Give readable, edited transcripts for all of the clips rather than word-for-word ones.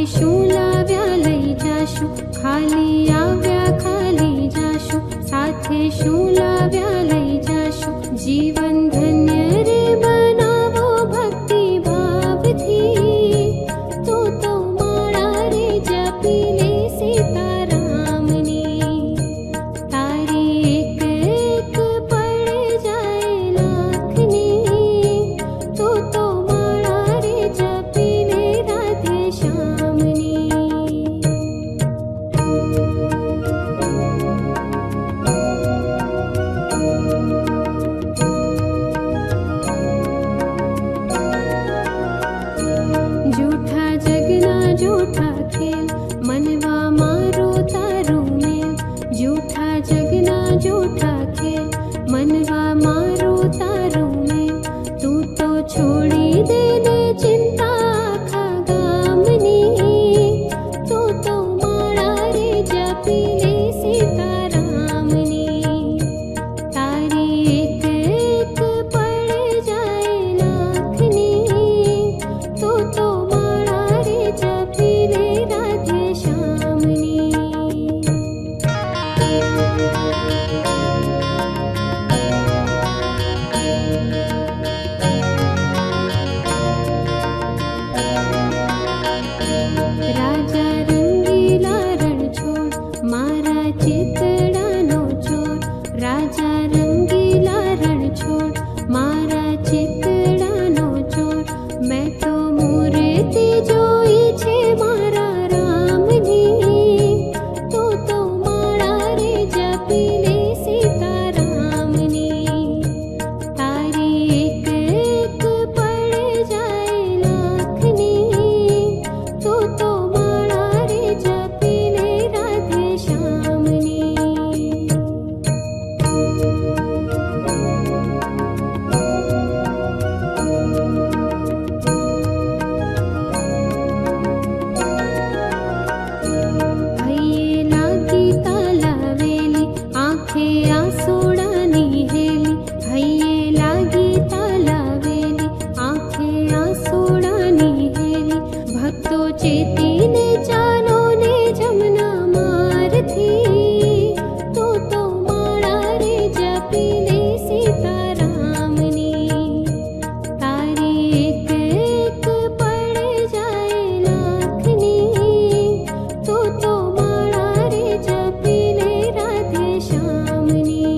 શું લાવ્યા લઈ જાશું, ખાલી આવ્યા ખાલી જાશું, સાથે શું લાવ્યા લઈ જાશું। જીવન ધન્ય રે બનાવો ભક્તિ ભાવથી, તો માળા રે જપી લે સીતારામની। તારી એક એક પડે જાય લાખની, તો માળા રે જપી લે રાધે શ્યામની। જૂઠા જગના જૂઠા ખેલ, મનવા મારો તારું મેલ। જૂઠા જગના જૂઠા ખેલ, મનવા મારો તારું મેલ। તું તો છોડી દે ને ચિંતા આખા ગામની, તો માળા રે જપી લે સીતારામની। તારી એક એક પડે જાય લાખની, તો માળા રે જપી લે રાધે શ્યામની। રાજા રંગીલા રણ છોડ, મારા ચિતડાનો ચોર। રાજા રંગીલા રણ છોડ, મારા ચિતડાનો ચોર। મેં તો મૂર્તિ જોઈ છે મારા રામની, તો માળા રે જપી લે સીતારામની। તારી એક એક પડે જાય લાખની, તો માળા રે જપી લે રાધે શ્યામની। હૈયે લાગી તાલાવેલી, આંખે આંસુડાની હેલી। હૈયે લાગી તાલાવેલી, આંખે આંસુડાની હેલી। ભક્તો ચેતીને ચાલો ને જમના મારથી, તો માળા રે જપી લે સીતારામની। તારી એક એક પડે જાય લાખની, તો માળા રે જપી લે રાધે શ્યામની।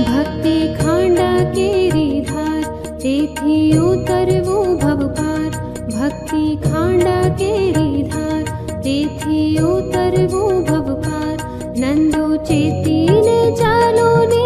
ભક્તિ ખાંડા કેરી ધાર, તેથી ઉતરવું ભવપાર। ભક્તિ ખાંડા કેરી ધાર, તેથી ઉતરવું ભવપાર। નંદો ચેતીને ચાલો ને